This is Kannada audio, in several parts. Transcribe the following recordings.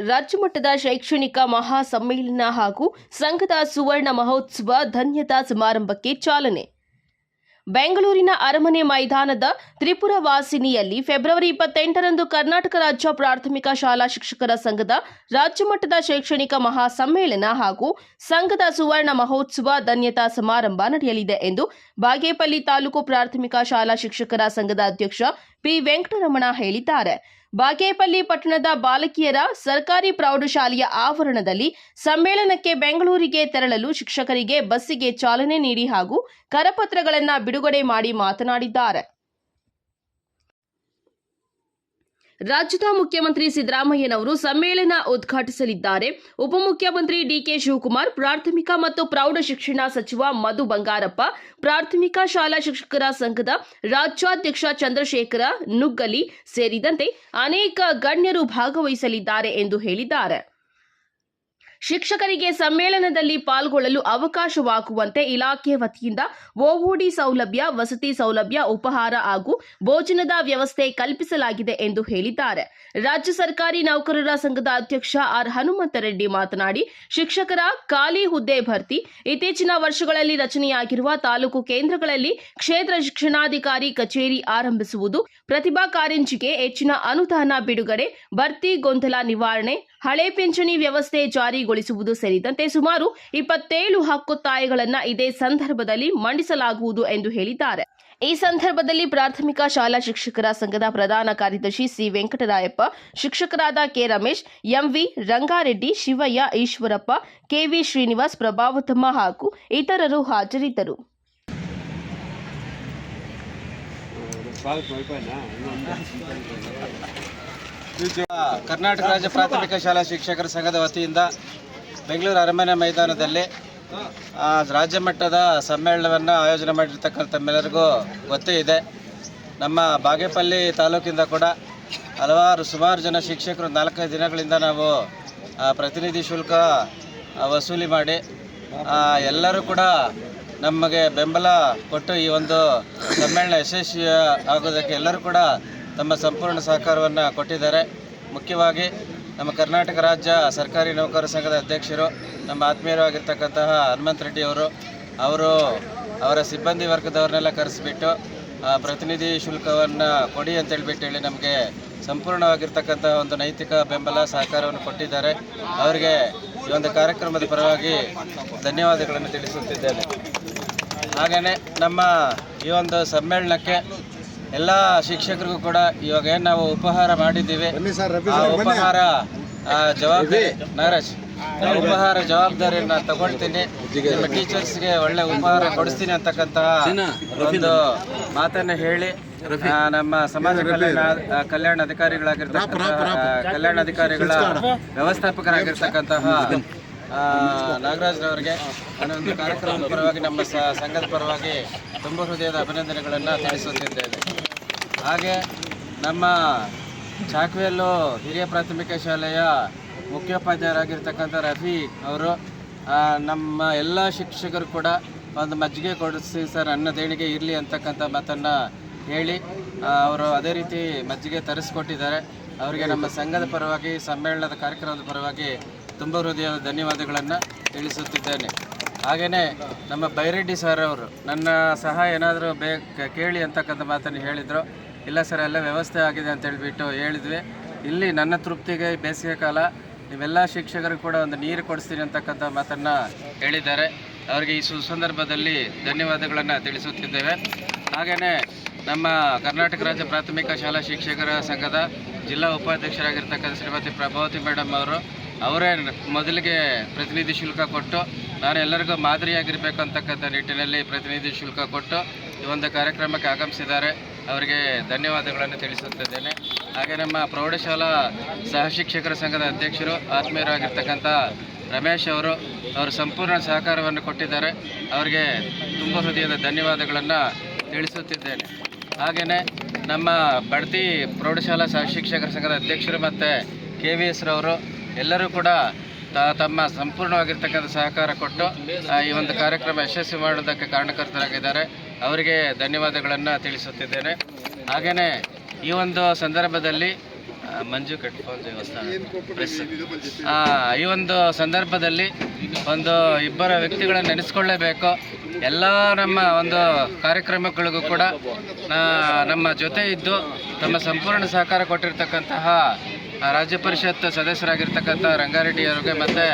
ರಾಜ್ಯಮಟ್ಟದ ಶೈಕ್ಷಣಿಕ ಮಹಾ ಸಮ್ಮೇಳನ ಹಾಗೂ ಸಂಘದ ಸುವರ್ಣ ಮಹೋತ್ಸವ ಧನ್ಯತಾ ಸಮಾರಂಭಕ್ಕೆ ಚಾಲನೆ. ಬೆಂಗಳೂರಿನ ಅರಮನೆ ಮೈದಾನದ ತ್ರಿಪುರ ವಾಸಿನಿಯಲ್ಲಿ ಫೆಬ್ರವರಿ 28ರಂದು ಕರ್ನಾಟಕ ರಾಜ್ಯ ಪ್ರಾಥಮಿಕ ಶಾಲಾ ಶಿಕ್ಷಕರ ಸಂಘದ ರಾಜ್ಯಮಟ್ಟದ ಶೈಕ್ಷಣಿಕ ಮಹಾ ಸಮ್ಮೇಳನ ಹಾಗೂ ಸಂಘದ ಸುವರ್ಣ ಮಹೋತ್ಸವ ಧನ್ಯತಾ ಸಮಾರಂಭ ನಡೆಯಲಿದೆ ಎಂದು ಬಾಗೇಪಲ್ಲಿ ತಾಲೂಕು ಪ್ರಾಥಮಿಕ ಶಾಲಾ ಶಿಕ್ಷಕರ ಸಂಘದ ಅಧ್ಯಕ್ಷ ಪಿ ವೆಂಕಟರಮಣ ಹೇಳಿದ್ದಾರೆ. ಬಾಗೇಪಲ್ಲಿ ಪಟ್ಟಣದ ಬಾಲಕಿಯರ ಸರ್ಕಾರಿ ಪ್ರೌಢಶಾಲೆಯ ಆವರಣದಲ್ಲಿ ಸಮ್ಮೇಳನಕ್ಕೆ ಬೆಂಗಳೂರಿಗೆ ತೆರಳಲು ಶಿಕ್ಷಕರಿಗೆ ಬಸ್ಸಿಗೆ ಚಾಲನೆ ನೀಡಿ ಹಾಗೂ ಕರಪತ್ರಗಳನ್ನು ಬಿಡುಗಡೆ ಮಾಡಿ ಮಾತನಾಡಿದ್ದಾರೆ. ರಾಜ್ಯದ ಮುಖ್ಯಮಂತ್ರಿ ಸಿದ್ದರಾಮಯ್ಯನವರು ಸಮ್ಮೇಳನ ಉದ್ಘಾಟಿಸಲಿದ್ದಾರೆ. ಉಪಮುಖ್ಯಮಂತ್ರಿ ಡಿಕೆ ಶಿವಕುಮಾರ್, ಪ್ರಾಥಮಿಕ ಮತ್ತು ಪ್ರೌಢ ಶಿಕ್ಷಣ ಸಚಿವ ಮಧು ಬಂಗಾರಪ್ಪ, ಪ್ರಾಥಮಿಕ ಶಾಲಾ ಶಿಕ್ಷಕರ ಸಂಘದ ರಾಜ್ಯಾಧ್ಯಕ್ಷ ಚಂದ್ರಶೇಖರ ನುಗ್ಗಲಿ ಸೇರಿದಂತೆ ಅನೇಕ ಗಣ್ಯರು ಭಾಗವಹಿಸಲಿದ್ದಾರೆ ಎಂದು ಹೇಳಿದ್ದಾರೆ. ಶಿಕ್ಷಕರಿಗೆ ಸಮ್ಮೇಳನದಲ್ಲಿ ಪಾಲ್ಗೊಳ್ಳಲು ಅವಕಾಶವಾಗುವಂತೆ ಇಲಾಖೆ ವತಿಯಿಂದ ಓಓಡಿ ಸೌಲಭ್ಯ, ವಸತಿ ಸೌಲಭ್ಯ, ಉಪಹಾರ ಹಾಗೂ ಭೋಜನದ ವ್ಯವಸ್ಥೆ ಕಲ್ಪಿಸಲಾಗಿದೆ ಎಂದು ಹೇಳಿದ್ದಾರೆ. ರಾಜ್ಯ ಸರ್ಕಾರಿ ನೌಕರರ ಸಂಘದ ಅಧ್ಯಕ್ಷ ಆರ್ ಹನುಮಂತರೆಡ್ಡಿ ಮಾತನಾಡಿ, ಶಿಕ್ಷಕರ ಖಾಲಿ ಹುದ್ದೆ ಭರ್ತಿ, ಇತ್ತೀಚಿನ ವರ್ಷಗಳಲ್ಲಿ ರಚನೆಯಾಗಿರುವ ತಾಲೂಕು ಕೇಂದ್ರಗಳಲ್ಲಿ ಕ್ಷೇತ್ರ ಶಿಕ್ಷಣಾಧಿಕಾರಿ ಕಚೇರಿ ಆರಂಭಿಸುವುದು, ಪ್ರತಿಭಾ ಕಾರಂಜಿಗೆ ಹೆಚ್ಚಿನ ಅನುದಾನ ಬಿಡುಗಡೆ, ಭರ್ತಿ ಗೊಂದಲ ನಿವಾರಣೆ, ಹಳೆ ಪಿಂಚಣಿ ವ್ಯವಸ್ಥೆ ಜಾರಿಗೊಳಿಸುವುದು ಸೇರಿದಂತೆ ಸುಮಾರು 27 ಹಕ್ಕೊತ್ತಾಯಗಳನ್ನು ಇದೇ ಸಂದರ್ಭದಲ್ಲಿ ಮಂಡಿಸಲಾಗುವುದು ಎಂದು ಹೇಳಿದ್ದಾರೆ. ಈ ಸಂದರ್ಭದಲ್ಲಿ ಪ್ರಾಥಮಿಕ ಶಾಲಾ ಶಿಕ್ಷಕರ ಸಂಘದ ಪ್ರಧಾನ ಕಾರ್ಯದರ್ಶಿ ಸಿ ವೆಂಕಟರಾಯಪ್ಪ, ಶಿಕ್ಷಕರಾದ K Ramesh, MV Rangareddy, Shivaiah, Eshwarappa, KV Srinivas, Prabhavathamma ಹಾಗೂ ಇತರರು ಹಾಜರಿದ್ದರು. ಕರ್ನಾಟಕ ರಾಜ್ಯ ಪ್ರಾಥಮಿಕ ಶಾಲಾ ಶಿಕ್ಷಕರ ಸಂಘದ ವತಿಯಿಂದ ಬೆಂಗಳೂರು ಅರಮನೆ ಮೈದಾನದಲ್ಲಿ ರಾಜ್ಯ ಮಟ್ಟದ ಸಮ್ಮೇಳನವನ್ನು ಆಯೋಜನೆ ಮಾಡಿರ್ತಕ್ಕಂಥ ತಮ್ಮೆಲ್ಲರಿಗೂ ಗೊತ್ತೇ ಇದೆ. ನಮ್ಮ ಬಾಗೇಪಲ್ಲಿ ತಾಲೂಕಿಂದ ಕೂಡ ಸುಮಾರು ಜನ ಶಿಕ್ಷಕರು 4-5 ದಿನಗಳಿಂದ ನಾವು ಪ್ರತಿನಿಧಿ ಶುಲ್ಕ ವಸೂಲಿ ಮಾಡಿ ಎಲ್ಲರೂ ಕೂಡ ನಮಗೆ ಬೆಂಬಲ ಕೊಟ್ಟು ಈ ಒಂದು ಸಮ್ಮೇಳನ ಯಶಸ್ವಿ ಆಗೋದಕ್ಕೆ ಎಲ್ಲರೂ ಕೂಡ ತಮ್ಮ ಸಂಪೂರ್ಣ ಸಹಕಾರವನ್ನು ಕೊಟ್ಟಿದ್ದಾರೆ. ಮುಖ್ಯವಾಗಿ ನಮ್ಮ ಕರ್ನಾಟಕ ರಾಜ್ಯ ಸರ್ಕಾರಿ ನೌಕರರ ಸಂಘದ ಅಧ್ಯಕ್ಷರು, ನಮ್ಮ ಆತ್ಮೀಯರಾಗಿರ್ತಕ್ಕಂತಹ ಹನುಮಂತರೆಡ್ಡಿ ಅವರು ಅವರ ಸಿಬ್ಬಂದಿ ವರ್ಗದವ್ರನ್ನೆಲ್ಲ ಕರೆಸಿಬಿಟ್ಟು ಪ್ರತಿನಿಧಿ ಶುಲ್ಕವನ್ನು ಕೊಡಿ ಅಂತೇಳಿ ನಮಗೆ ಸಂಪೂರ್ಣವಾಗಿರ್ತಕ್ಕಂತಹ ಒಂದು ನೈತಿಕ ಬೆಂಬಲ ಸಹಕಾರವನ್ನು ಕೊಟ್ಟಿದ್ದಾರೆ. ಅವರಿಗೆ ಈ ಒಂದು ಕಾರ್ಯಕ್ರಮದ ಪರವಾಗಿ ಧನ್ಯವಾದಗಳನ್ನು ತಿಳಿಸುತ್ತಿದ್ದೇನೆ. ಹಾಗೆಯೇ ನಮ್ಮ ಈ ಒಂದು ಸಮ್ಮೇಳನಕ್ಕೆ ಎಲ್ಲ ಶಿಕ್ಷಕರಿಗೂ ಕೂಡ ಇವಾಗ ಏನು ನಾವು ಉಪಹಾರ ಮಾಡಿದ್ದೀವಿ, ಆ ಉಪಹಾರ ಜವಾಬ್ದಾರಿ ನಾಗರಾಜ್ ಉಪಹಾರ ಜವಾಬ್ದಾರಿಯನ್ನು ತಗೊಳ್ತೀನಿ, ನಿಮ್ಮ ಟೀಚರ್ಸ್ಗೆ ಒಳ್ಳೆ ಉಪಹಾರ ಕೊಡಿಸ್ತೀನಿ ಅಂತಕ್ಕಂತಹ ಒಂದು ಮಾತನ್ನು ಹೇಳಿ ನಮ್ಮ ಸಮಾಜ ಕಲ್ಯಾಣ ಅಧಿಕಾರಿಗಳ ವ್ಯವಸ್ಥಾಪಕರಾಗಿರ್ತಕ್ಕಂತಹ ನಾಗರಾಜ್ರವರಿಗೆ ಒಂದು ಕಾರ್ಯಕ್ರಮದ ಪರವಾಗಿ ನಮ್ಮ ಸಂಘದ ಪರವಾಗಿ ತುಂಬ ಹೃದಯದ ಅಭಿನಂದನೆಗಳನ್ನು ತಿಳಿಸುತ್ತಿದ್ದೇನೆ. ಹಾಗೆ ನಮ್ಮ ಚಾಕ್ವೆಲ್ಲು ಹಿರಿಯ ಪ್ರಾಥಮಿಕ ಶಾಲೆಯ ಮುಖ್ಯೋಪಾಧ್ಯಾಯರಾಗಿರ್ತಕ್ಕಂಥ ರಫಿ ಅವರು ನಮ್ಮ ಎಲ್ಲ ಶಿಕ್ಷಕರು ಕೂಡ ಒಂದು ಮಜ್ಜಿಗೆ ಕೊಡಿಸಿ ಸರ್, ಅನ್ನ ದೇಣಿಗೆ ಇರಲಿ ಅಂತಕ್ಕಂಥ ಮಾತನ್ನು ಹೇಳಿ ಅವರು ಅದೇ ರೀತಿ ಮಜ್ಜಿಗೆ ತರಿಸ್ಕೊಟ್ಟಿದ್ದಾರೆ. ಅವರಿಗೆ ನಮ್ಮ ಸಂಘದ ಪರವಾಗಿ ಸಮ್ಮೇಳನದ ಕಾರ್ಯಕ್ರಮದ ಪರವಾಗಿ ತುಂಬ ಹೃದಯದ ಧನ್ಯವಾದಗಳನ್ನು ತಿಳಿಸುತ್ತಿದ್ದೇನೆ. ಹಾಗೆಯೇ ನಮ್ಮ ಬೈರೆಡ್ಡಿ ಸರ್ ಅವರು ನನ್ನ ಸಹಾಯ ಏನಾದರೂ ಕೇಳಿ ಅಂತಕ್ಕಂಥ ಮಾತನ್ನು ಹೇಳಿದರು. ಇಲ್ಲ ಸರ್, ಎಲ್ಲ ವ್ಯವಸ್ಥೆ ಆಗಿದೆ ಅಂತ ಹೇಳಿದ್ವಿ. ಇಲ್ಲಿ ನನ್ನ ತೃಪ್ತಿಗೆ ಬೇಸಿಗೆ ಕಾಲ ನೀವೆಲ್ಲ ಶಿಕ್ಷಕರು ಕೂಡ ಒಂದು ನೀರು ಕೊಡಿಸ್ತೀನಿ ಅಂತಕ್ಕಂಥ ಮಾತನ್ನು ಹೇಳಿದ್ದಾರೆ. ಅವರಿಗೆ ಈ ಸುಸಂದರ್ಭದಲ್ಲಿ ಧನ್ಯವಾದಗಳನ್ನು ತಿಳಿಸುತ್ತಿದ್ದೇವೆ. ಹಾಗೆಯೇ ನಮ್ಮ ಕರ್ನಾಟಕ ರಾಜ್ಯ ಪ್ರಾಥಮಿಕ ಶಾಲಾ ಶಿಕ್ಷಕರ ಸಂಘದ ಜಿಲ್ಲಾ ಉಪಾಧ್ಯಕ್ಷರಾಗಿರ್ತಕ್ಕಂಥ ಶ್ರೀಮತಿ ಪ್ರಭಾವತಿ ಮೇಡಮ್ ಅವರೇ ಮೊದಲಿಗೆ ಪ್ರತಿನಿಧಿ ಶುಲ್ಕ ಕೊಟ್ಟು ನಾನು ಎಲ್ಲರಿಗೂ ಮಾದರಿಯಾಗಿರಬೇಕು ಅಂತಕ್ಕಂಥ ನಿಟ್ಟಿನಲ್ಲಿ ಪ್ರತಿನಿಧಿ ಶುಲ್ಕ ಕೊಟ್ಟು ಈ ಒಂದು ಕಾರ್ಯಕ್ರಮಕ್ಕೆ ಆಗಮಿಸಿದ್ದಾರೆ. ಅವರಿಗೆ ಧನ್ಯವಾದಗಳನ್ನು ತಿಳಿಸುತ್ತಿದ್ದೇನೆ. ಹಾಗೆ ನಮ್ಮ ಪ್ರೌಢಶಾಲಾ ಸಹಶಿಕ್ಷಕರ ಸಂಘದ ಅಧ್ಯಕ್ಷರು ಆತ್ಮೀಯರಾಗಿರ್ತಕ್ಕಂಥ ರಮೇಶ್ ಅವರು ಸಂಪೂರ್ಣ ಸಹಕಾರವನ್ನು ಕೊಟ್ಟಿದ್ದಾರೆ. ಅವರಿಗೆ ತುಂಬ ಹೃದಯದ ಧನ್ಯವಾದಗಳನ್ನು ತಿಳಿಸುತ್ತಿದ್ದೇನೆ. ಹಾಗೆಯೇ ನಮ್ಮ ಬಡ್ತಿ ಪ್ರೌಢಶಾಲಾ ಸಹಶಿಕ್ಷಕರ ಸಂಘದ ಅಧ್ಯಕ್ಷರು ಮತ್ತು KVS ರವರು ಎಲ್ಲರೂ ಕೂಡ ತಮ್ಮ ಸಂಪೂರ್ಣವಾಗಿರ್ತಕ್ಕಂಥ ಸಹಕಾರ ಕೊಟ್ಟು ಈ ಒಂದು ಕಾರ್ಯಕ್ರಮ ಯಶಸ್ವಿ ಮಾಡೋದಕ್ಕೆ ಕಾರಣಕರ್ತರಾಗಿದ್ದಾರೆ. ಅವರಿಗೆ ಧನ್ಯವಾದಗಳನ್ನು ತಿಳಿಸುತ್ತಿದ್ದೇನೆ. ಹಾಗೆಯೇ ಈ ಒಂದು ಸಂದರ್ಭದಲ್ಲಿ ಮಂಜು ಕಟ್ಪಾಲ್ ದೇವಸ್ಥಾನ ಪ್ರೆಸ್. ಈ ಒಂದು ಸಂದರ್ಭದಲ್ಲಿ ಒಂದು ಇಬ್ಬರ ವ್ಯಕ್ತಿಗಳನ್ನು ನೆನೆಸ್ಕೊಳ್ಳೇಬೇಕು. ಎಲ್ಲ ನಮ್ಮ ಒಂದು ಕಾರ್ಯಕ್ರಮಗಳಿಗೂ ಕೂಡ ನಮ್ಮ ಜೊತೆ ಇದ್ದು ತಮ್ಮ ಸಂಪೂರ್ಣ ಸಹಕಾರ ಕೊಟ್ಟಿರ್ತಕ್ಕಂತಹ ರಾಜ್ಯ ಪರಿಷತ್ ಸದಸ್ಯರಾಗಿರ್ತಕ್ಕಂಥ ರಂಗಾರೆಡ್ಡಿ ಅವರಿಗೆ ಮತ್ತು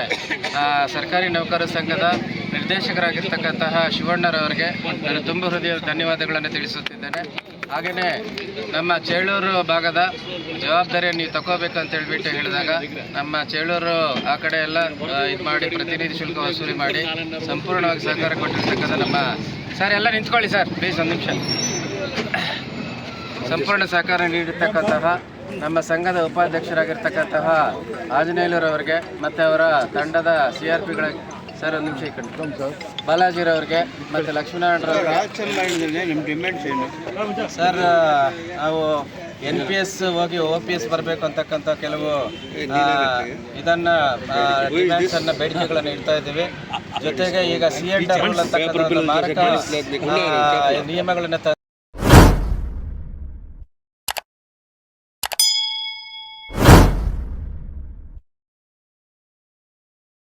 ಸರ್ಕಾರಿ ನೌಕರರ ಸಂಘದ ನಿರ್ದೇಶಕರಾಗಿರ್ತಕ್ಕಂತಹ ಶಿವಣ್ಣರವರಿಗೆ ನಾನು ತುಂಬ ಹೃದಯದ ಧನ್ಯವಾದಗಳನ್ನು ತಿಳಿಸುತ್ತಿದ್ದೇನೆ. ಹಾಗೆಯೇ ನಮ್ಮ ಚೇಳೂರು ಭಾಗದ ಜವಾಬ್ದಾರಿಯನ್ನು ನೀವು ತಗೋಬೇಕಂತ ಹೇಳ್ಬಿಟ್ಟು ಹೇಳಿದಾಗ ನಮ್ಮ ಚೇಳೂರು ಆ ಕಡೆ ಎಲ್ಲ ಇದು ಮಾಡಿ ಪ್ರತಿನಿಧಿ ಶುಲ್ಕ ವಸೂಲಿ ಮಾಡಿ ಸಂಪೂರ್ಣವಾಗಿ ಸಹಕಾರ ಕೊಟ್ಟಿರ್ತಕ್ಕಂಥ ನಮ್ಮ ಸರ್ ಎಲ್ಲ ನಿಂತ್ಕೊಳ್ಳಿ ಸರ್ ಪ್ಲೀಸ್ ಒಂದು ನಿಮಿಷ. ಸಂಪೂರ್ಣ ಸಹಕಾರ ನೀಡಿರ್ತಕ್ಕಂತಹ ನಮ್ಮ ಸಂಘದ ಉಪಾಧ್ಯಕ್ಷರಾಗಿರ್ತಕ್ಕಂತಹ ಆಂಜನೇಯರವರಿಗೆ ಮತ್ತು ಅವರ ತಂಡದ CRPಗಳ ಸರ್ ಒಂದು ನಿಮಿಷ ಇಟ್ಕೊಂಡು ಬಾಲಾಜಿರವ್ರಿಗೆ ಮತ್ತು ಲಕ್ಷ್ಮೀನಾರಾಯಣರವ್ರಿಗೆ. ಸರ್ ನಾವು NPS ಹೋಗಿ OPS ಬರಬೇಕು ಅಂತಕ್ಕಂಥ ಕೆಲವು ಡಿಮ್ಯಾಂಡ್ಸನ್ನು ಬೇಡಿಕೆಗಳನ್ನು ಇಡ್ತಾ ಇದ್ದೀವಿ. ಜೊತೆಗೆ ಈಗ CNR ಅಂತಕ್ಕಂಥ ಮಾರಕ ನಿಯಮಗಳನ್ನು